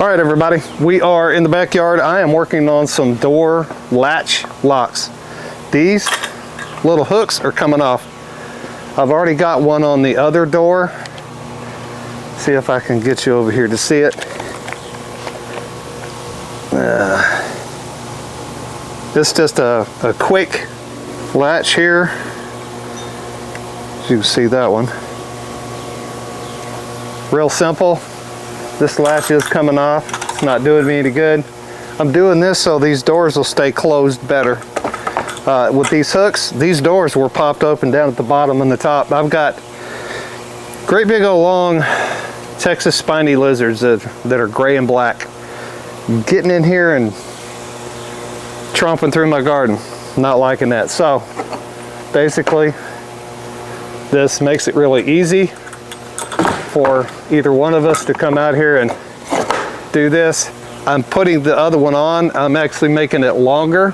All right, everybody, we are in the backyard. I am working on some door latch locks. These little hooks are coming off. I've already got one on the other door. See if I can get you over here to see it. It's just a quick latch here. As you can see that one. Real simple. This latch is coming off. It's not doing me any good. I'm doing this so these doors will stay closed better. With these hooks, these doors were popped open down at the bottom and the top. I've got great big old long Texas spiny lizards that are gray and black getting in here and tromping through my garden. Not liking that. So basically this makes it really easy for either one of us to come out here and do this. I'm putting the other one on. I'm actually making it longer,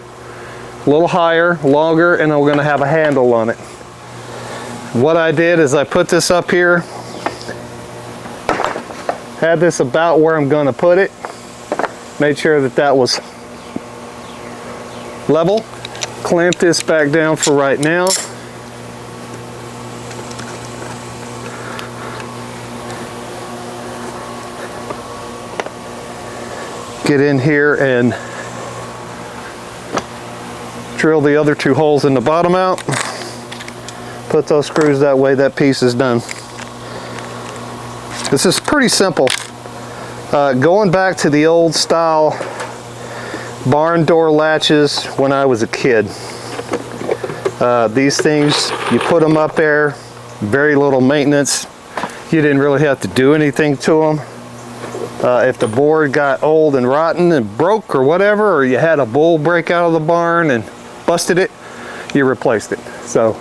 a little higher, longer, and I'm going to have a handle on it. What I did is I put this up here, had this about where I'm going to put it, made sure that that was level, clamp this back down for right now. Get in here and drill the other two holes in the bottom out. Put those screws that way, that piece is done. This is pretty simple. Going back to the old style barn door latches when I was a kid. These things, you put them up there, very little maintenance. You didn't really have to do anything to them. If the board got old and rotten and broke or whatever, or you had a bull break out of the barn and busted it, you replaced it. So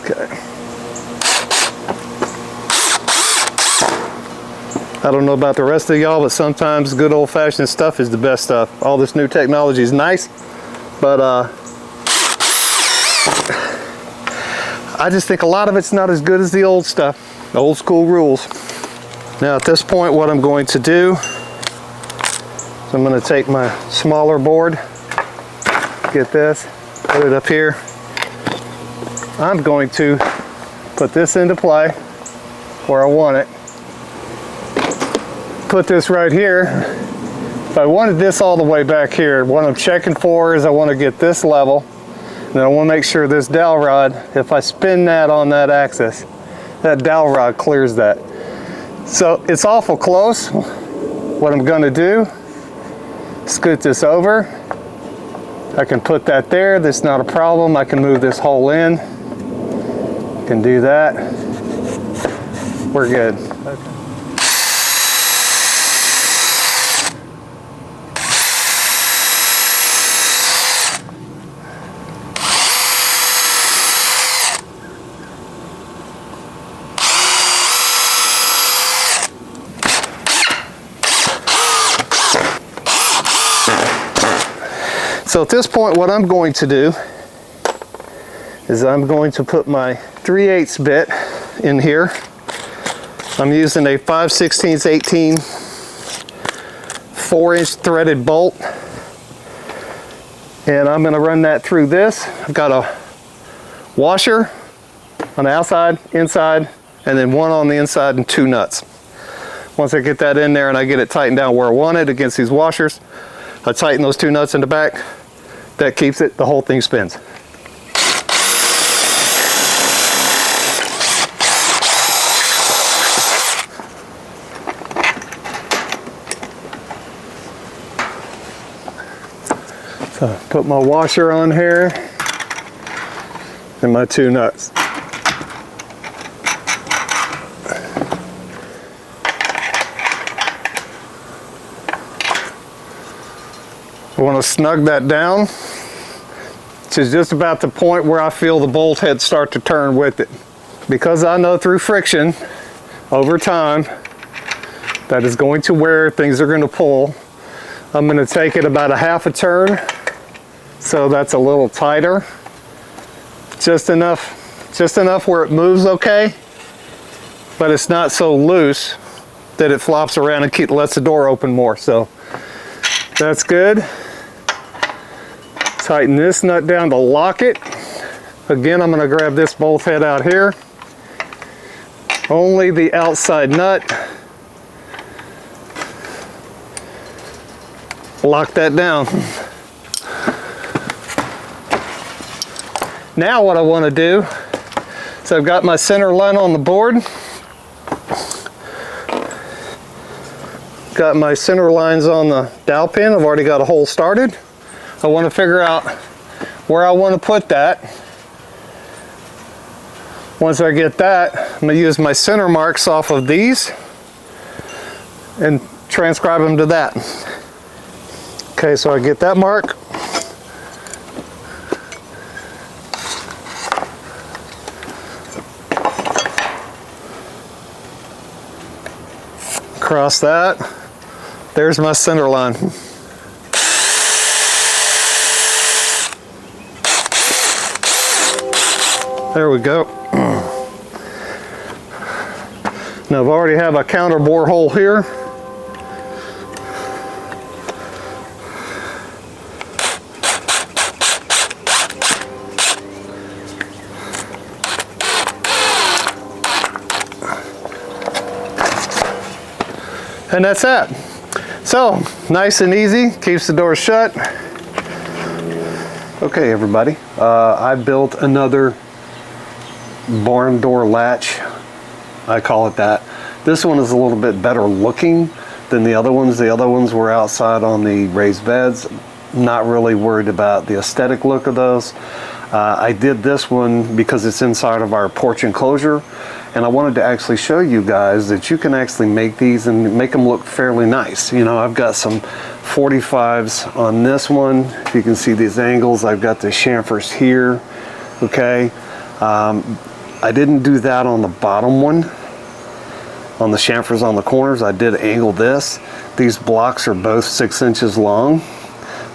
okay. I don't know about the rest of y'all, but sometimes good old-fashioned stuff is the best stuff. All this new technology is nice, but I just think a lot of it's not as good as the old stuff, old school rules. Now at this point, what I'm going to do is I'm going to take my smaller board, get this, put it up here. I'm going to put this into play where I want it. Put this right here. If I wanted this all the way back here, what I'm checking for is I want to get this level. Then I want to make sure this dowel rod, if I spin that on that axis, that dowel rod clears that. So it's awful close. What I'm going to do, scoot this over. I can put that there. That's not a problem. I can move this hole in. Can do that. We're good. Okay. So at this point, what I'm going to do is I'm going to put my 3/8 bit in here. I'm using a 5/16 18 4-inch threaded bolt, and I'm going to run that through this. I've got a washer on the outside, inside, and then one on the inside and 2 nuts. Once I get that in there and I get it tightened down where I want it against these washers, I tighten those 2 nuts in the back. That keeps it, the whole thing spins. So put my washer on here and my 2 nuts. I want to snug that down to just about the point where I feel the bolt head start to turn with it. Because I know through friction over time that is going to wear, things are going to pull. I'm going to take it about a half a turn so that's a little tighter. just enough where it moves okay, but it's not so loose that it flops around and lets the door open more. So that's good. Tighten this nut down to lock it. Again, I'm going to grab this bolt head out here. Only the outside nut. Lock that down. Now what I want to do is I've got my center line on the board. Got my center lines on the dowel pin. I've already got a hole started. I want to figure out where I want to put that. Once I get that, I'm going to use my center marks off of these and transcribe them to that. Okay, so I get that mark. Cross that. There's my center line. There we go. Now I've already have a counter bore hole here. And that's that. So, nice and easy, keeps the door shut. Okay everybody, I built another barn door latch. I call it that. This one is a little bit better looking than the other ones. The other ones were outside on the raised beds. Not really worried about the aesthetic look of those. I did this one because it's inside of our porch enclosure, and I wanted to actually show you guys that you can actually make these and make them look fairly nice. You know, I've got some 45s on this one. If you can see these angles, I've got the chamfers here, okay? I didn't do that on the bottom one, on the chamfers on the corners. I did angle this. These blocks are both 6 inches long.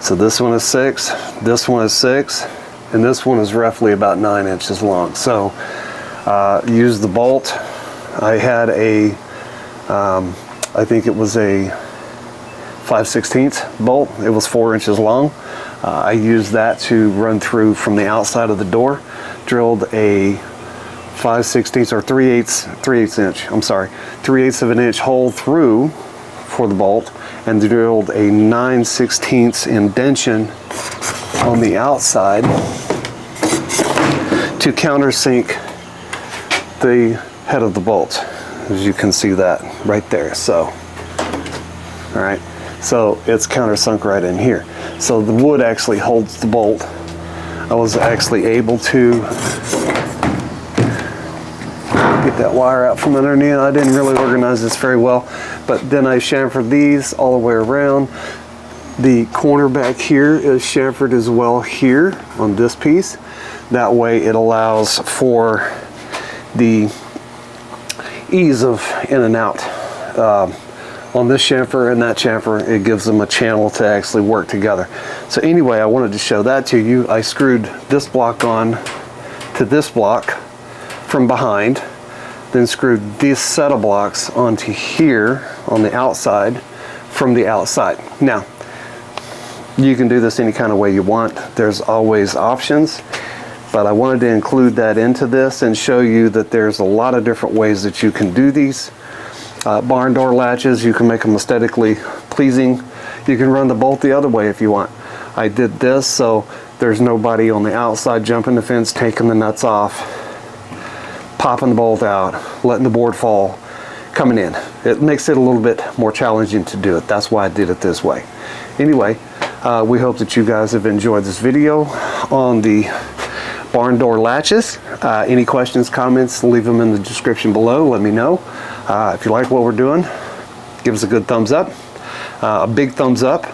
So this one is 6, this one is 6, and this one is roughly about 9 inches long. So use the bolt. I had a, I think it was a 5/16 bolt. It was 4 inches long. I used that to run through from the outside of the door. Drilled a 5/16 or 3/8 inch, I'm sorry, 3/8 of an inch hole through for the bolt, and drilled a 9/16 indention on the outside to countersink the head of the bolt, as you can see that right there. So, all right, so it's countersunk right in here. So the wood actually holds the bolt. I was actually able to get that wire out from underneath. I didn't really organize this very well, but then I chamfered these all the way around. The corner back here is chamfered as well here on this piece. That way it allows for the ease of in and out. On this chamfer and that chamfer, it gives them a channel to actually work together. So anyway, I wanted to show that to you. I screwed this block on to this block from behind, then screwed this set of blocks onto here on the outside from the outside. Now, you can do this any kind of way you want. There's always options, but I wanted to include that into this and show you that there's a lot of different ways that you can do these. Barn door latches, you can make them aesthetically pleasing. You can run the bolt the other way if you want. I did this so there's nobody on the outside jumping the fence, taking the nuts off, popping the bolt out, letting the board fall, coming in. It makes it a little bit more challenging to do it. That's why I did it this way. Anyway, we hope that you guys have enjoyed this video on the barn door latches. Any questions, comments, leave them in the description below. Let me know. If you like what we're doing, give us a good thumbs up, a big thumbs up,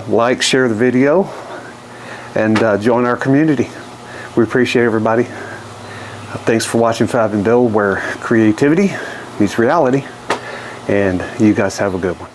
like, share the video, and join our community. We appreciate everybody. Thanks for watching Fab and Build, where creativity meets reality, and you guys have a good one.